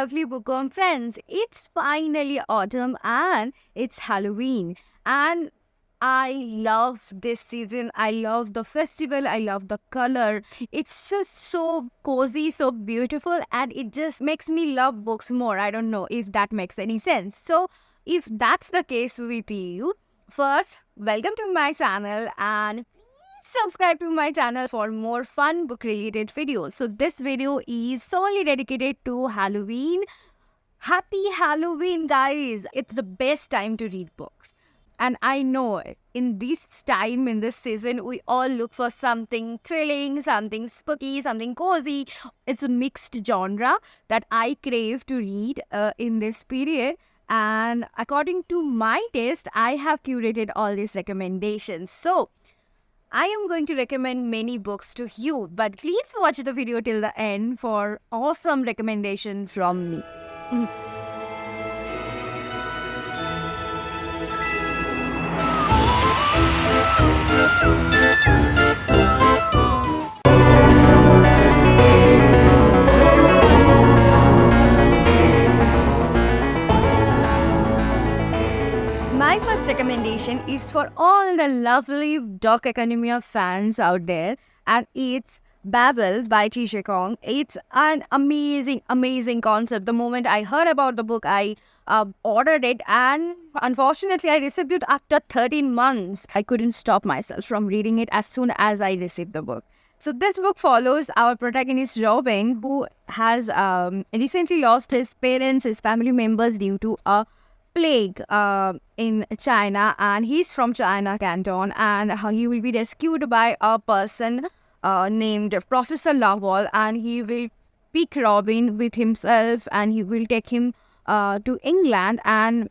lovely bookworm friends. It's finally autumn and it's Halloween. And I love this season. I love the festival. I love the color. It's just so cozy, so beautiful, and it just makes me love books more. I don't know if that makes any sense. So, if that's the case with you, first, welcome to my channel and subscribe to my channel for more fun book related videos. So this video is solely dedicated to Halloween. Happy Halloween, guys. It's the best time to read books. And I know in this time, in this season, we all look for something thrilling, something spooky, something cozy. It's a mixed genre that I crave to read in this period. And according to my taste, I have curated all these recommendations. So I am going to recommend many books to you, but please watch the video till the end for awesome recommendation from me. My first recommendation is for all the lovely Dog Academia fans out there, and it's Babel by Tisha Kong. It's an amazing concept. The moment I heard about the book, I ordered it, and unfortunately, I received it after 13 months. I couldn't stop myself from reading it as soon as I received the book. So this book follows our protagonist Robin, who has recently lost his parents, his family members due to a plague in China, and he's from China Canton, and he will be rescued by a person named Professor Laval, and he will pick Robin with himself, and he will take him to England, and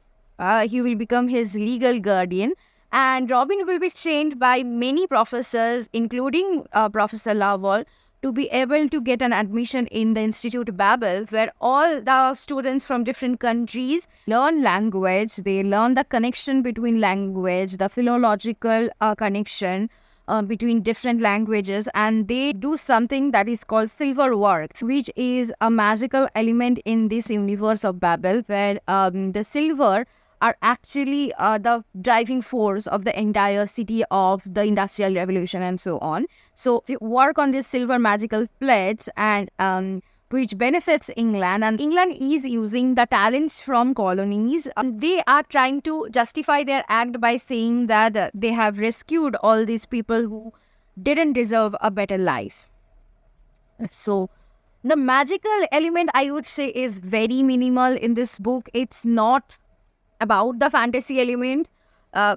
he will become his legal guardian. And Robin will be trained by many professors, including Professor Laval, to be able to get an admission in the Institute Babel, where all the students from different countries learn language. They learn the connection between language, the philological connection between different languages, and they do something that is called silver work, which is a magical element in this universe of Babel, where the silver are actually the driving force of the entire city of the Industrial Revolution and so on. So they work on these silver magical plates, and which benefits England. And England is using the talents from colonies. They are trying to justify their act by saying that they have rescued all these people who didn't deserve a better life. So the magical element, I would say, is very minimal in this book. It's not about the fantasy element.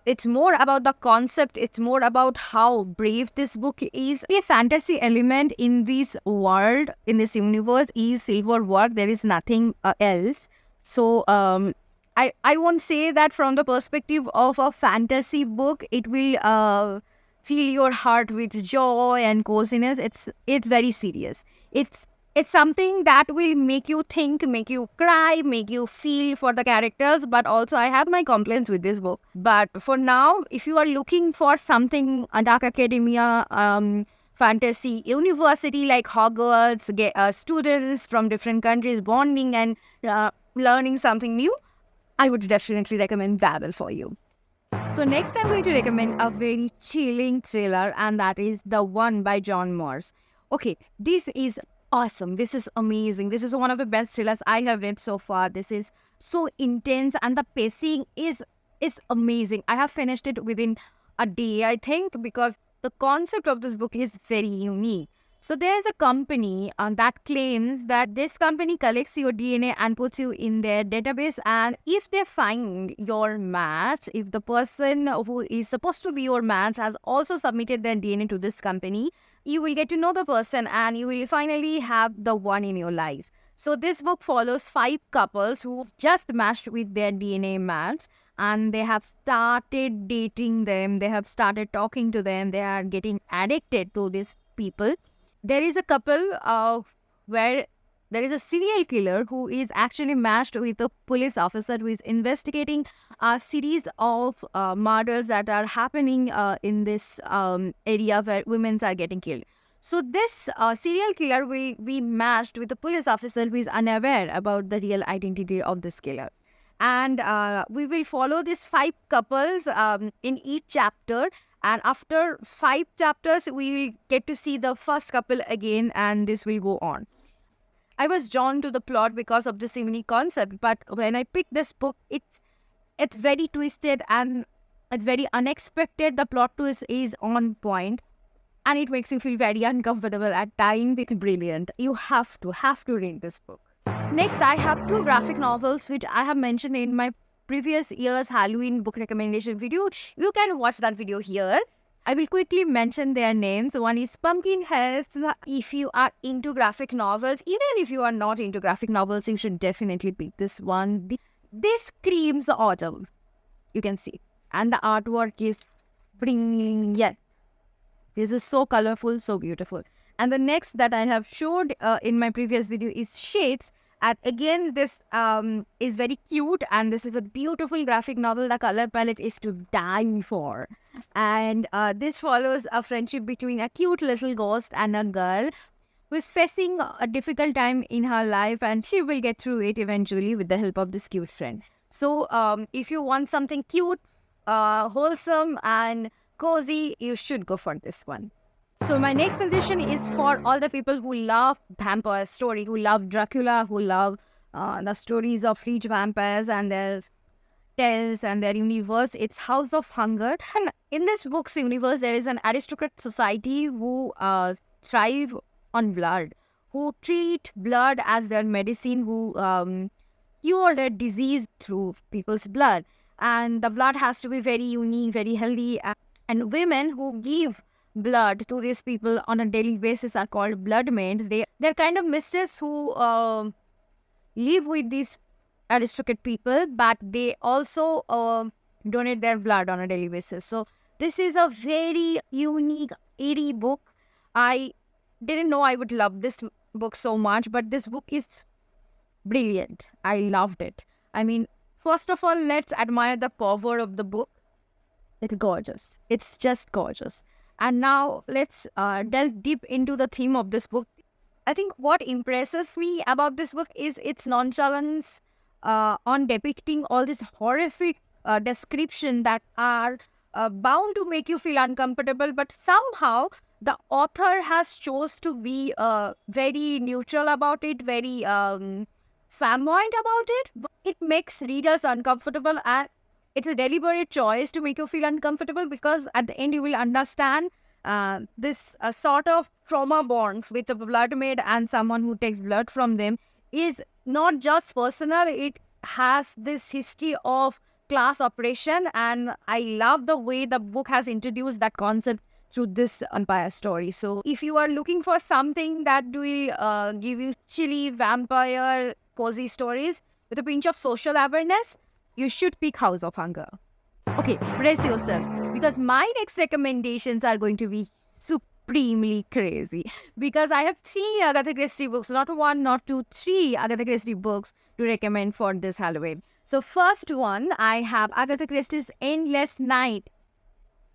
It's more about the concept. It's more about how brave this book is. The fantasy element in this world, in this universe, is silver work. There is nothing else. So I won't say that from the perspective of a fantasy book, it will fill your heart with joy and coziness. It's very serious. It's something that will make you think, make you cry, make you feel for the characters. But also, I have my complaints with this book. But for now, if you are looking for something, a Dark Academia fantasy university like Hogwarts, students from different countries bonding and learning something new, I would definitely recommend Babel for you. So next, I'm going to recommend a very chilling thriller, and that is The One by John Morse. Okay, this is awesome. This is amazing. This is one of the best thrillers I have read so far. This is so intense, and the pacing is amazing. I have finished it within a day, I think, because the concept of this book is very unique. So there's a company that claims that this company collects your DNA and puts you in their database, and if they find your match, if the person who is supposed to be your match has also submitted their DNA to this company, you will get to know the person and you will finally have the one in your life. So this book follows 5 couples who've just matched with their DNA match, and they have started dating them, they have started talking to them, they are getting addicted to these people. There is a couple where there is a serial killer who is actually matched with a police officer who is investigating a series of murders that are happening in this area where women are getting killed. So this serial killer we matched with a police officer who is unaware about the real identity of this killer. And we will follow these 5 couples in each chapter. And after 5 chapters, we will get to see the first couple again, and this will go on. I was drawn to the plot because of this unique concept, but when I picked this book, it's very twisted and it's very unexpected. The plot twist is on point, and it makes you feel very uncomfortable at times. It's brilliant. You have to read this book. Next, I have 2 graphic novels which I have mentioned in my previous year's Halloween book recommendation video. You can watch that video here. I will quickly mention their names. One is Pumpkinheads. If you are into graphic novels, even if you are not into graphic novels, you should definitely pick this one. This screams the autumn, you can see. And the artwork is brilliant. This is so colorful, so beautiful. And the next that I have showed in my previous video is Shades. And again, this is very cute, and this is a beautiful graphic novel. The color palette is to die for. And this follows a friendship between a cute little ghost and a girl who is facing a difficult time in her life, and she will get through it eventually with the help of this cute friend. So if you want something cute, wholesome, and cozy, you should go for this one. So my next suggestion is for all the people who love vampire story, who love Dracula, who love the stories of rich vampires and their tales and their universe. It's House of Hunger. And in this book's universe, there is an aristocrat society who thrive on blood, who treat blood as their medicine, who cure their disease through people's blood. And the blood has to be very unique, very healthy. And women who give blood to these people on a daily basis are called blood maids. They're kind of mistress who live with these aristocrat people, but they also donate their blood on a daily basis. So this is a very unique, eerie book. I didn't know I would love this book so much, but this book is brilliant. I loved it. I mean, first of all, let's admire the cover of the book. It's gorgeous. It's just gorgeous. And now let's delve deep into the theme of this book. I think what impresses me about this book is its nonchalance on depicting all these horrific description that are bound to make you feel uncomfortable, but somehow the author has chose to be very neutral about it, very flamboyant about it. It makes readers uncomfortable, and it's a deliberate choice to make you feel uncomfortable, because at the end you will understand this sort of trauma bond with a blood maid and someone who takes blood from them is not just personal. It has this history of class oppression, and I love the way the book has introduced that concept through this vampire story. So if you are looking for something that will give you chilly vampire cozy stories with a pinch of social awareness, you should pick House of Hunger. Okay, brace yourself, because my next recommendations are going to be supremely crazy, because I have 3 Agatha Christie books, not 1, not 2, 3 Agatha Christie books to recommend for this Halloween. So first one, I have Agatha Christie's Endless Night.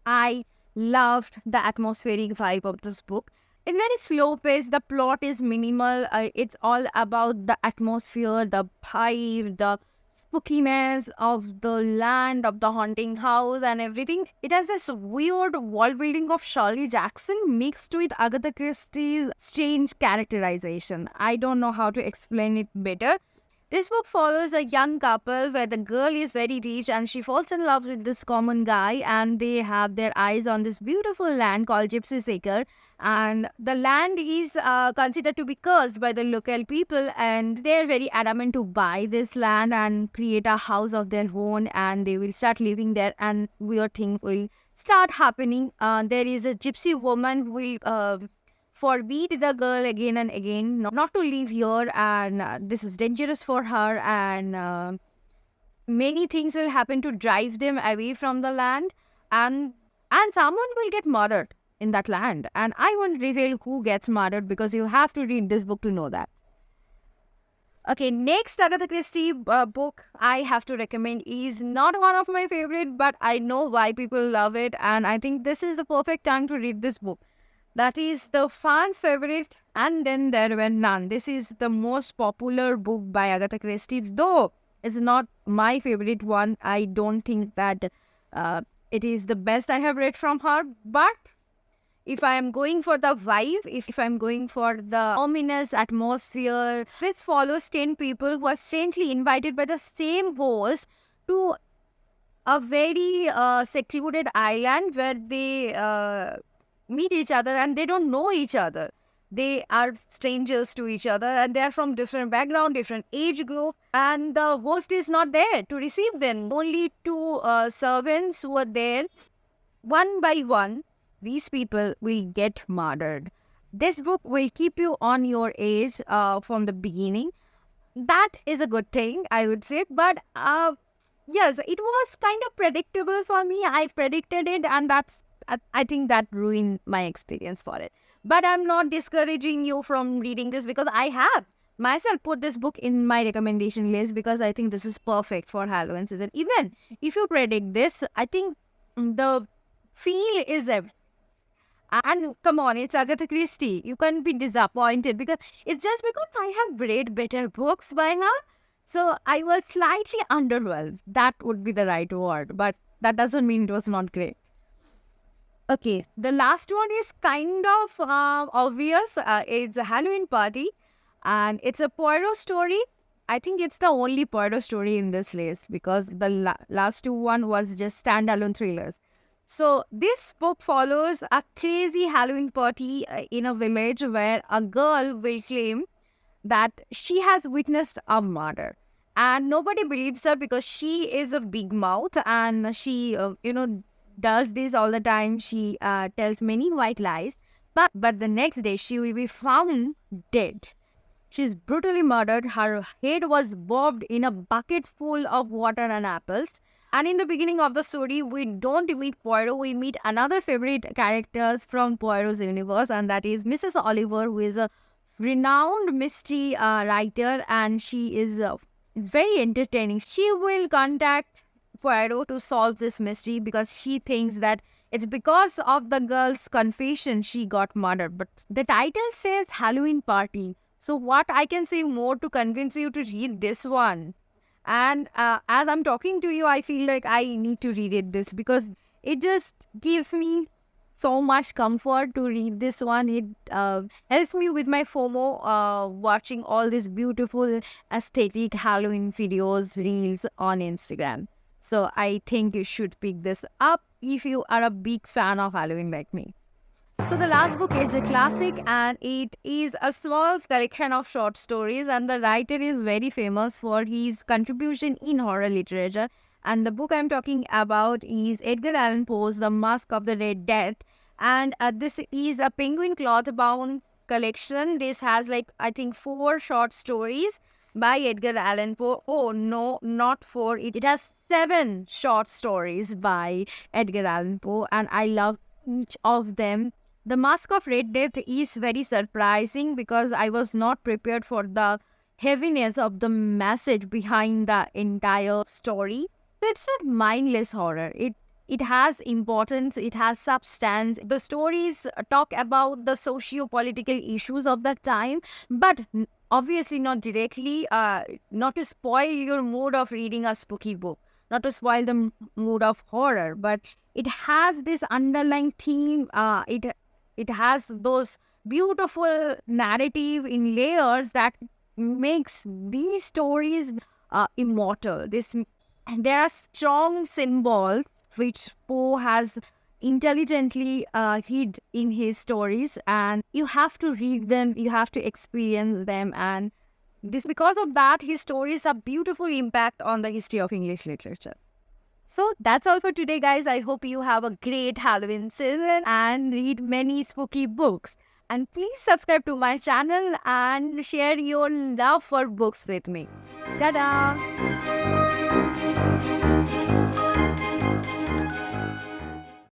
I loved the atmospheric vibe of this book. It's very slow paced. The plot is minimal. It's all about the atmosphere, the vibe, the spookiness of the land, of the haunting house and everything. It has this weird world building of Shirley Jackson mixed with Agatha Christie's strange characterization. I don't know how to explain it better. This book follows a young couple where the girl is very rich and she falls in love with this common guy, and they have their eyes on this beautiful land called Gypsy's Acre, and the land is considered to be cursed by the local people, and they're very adamant to buy this land and create a house of their own, and they will start living there, and weird things will start happening. There is a gypsy woman who will forbid the girl again and again not to leave here, and this is dangerous for her, and many things will happen to drive them away from the land, and someone will get murdered in that land, and I won't reveal who gets murdered because you have to read this book to know that. Okay, next Agatha Christie book I have to recommend is not one of my favorite, but I know why people love it, and I think this is the perfect time to read this book. That is the fans' favorite, and then there were none. This is the most popular book by Agatha Christie, though it's not my favorite one. I don't think that it is the best I have read from her. But if I am going for the vibe, if I'm going for the ominous atmosphere, this follows 10 people who are strangely invited by the same host to a very secluded island where they meet each other and they don't know each other. They are strangers to each other and they are from different background, different age group, and the host is not there to receive them. Only two servants were there. One by one, these people will get murdered. This book will keep you on your edge from the beginning. That is a good thing, I would say. But yes, it was kind of predictable for me. I predicted it, and I think that ruined my experience for it. But I'm not discouraging you from reading this because I have myself put this book in my recommendation list because I think this is perfect for Halloween season. Even if you predict this, I think the feel is everything. And come on, it's Agatha Christie. You can't be disappointed because it's just because I have read better books by now. So I was slightly underwhelmed. That would be the right word. But that doesn't mean it was not great. Okay, the last one is kind of obvious. It's a Halloween party and it's a Poirot story. I think it's the only Poirot story in this list because the last two one was just standalone thrillers. So this book follows a crazy Halloween party in a village where a girl will claim that she has witnessed a murder. And nobody believes her because she is a big mouth and she, does this all the time. She tells many white lies. But the next day, she will be found dead. She's brutally murdered. Her head was bobbed in a bucket full of water and apples. And in the beginning of the story, we don't meet Poirot. We meet another favorite characters from Poirot's universe, and that is Mrs. Oliver, who is a renowned mystery writer, and she is very entertaining. She will contact Poirot to solve this mystery because she thinks that it's because of the girl's confession she got murdered. But the title says Halloween Party. So what I can say more to convince you to read this one? And as I'm talking to you, I feel like I need to read this because it just gives me so much comfort to read this one. It helps me with my FOMO watching all these beautiful aesthetic Halloween videos, reels on Instagram. So I think you should pick this up if you are a big fan of Halloween like me. So the last book is a classic and it is a small collection of short stories, and the writer is very famous for his contribution in horror literature. And the book I'm talking about is Edgar Allan Poe's The Mask of the Red Death. And this is a penguin cloth bound collection. This has I think 4 short stories by Edgar Allan Poe. Oh no, not 4. It has 7 short stories by Edgar Allan Poe, and I love each of them. The Mask of Red Death is very surprising because I was not prepared for the heaviness of the message behind the entire story. So it's not mindless horror. It has importance, it has substance. The stories talk about the socio-political issues of that time, but obviously not directly, not to spoil your mood of reading a spooky book, not to spoil the mood of horror, but it has this underlying theme. It has those beautiful narrative in layers that makes these stories immortal. There are strong symbols which Poe has intelligently hid in his stories, and you have to read them, you have to experience them, and because of that, his stories have beautiful impact on the history of English literature. So that's all for today, guys. I hope you have a great Halloween season and read many spooky books. And please subscribe to my channel and share your love for books with me. Ta-da!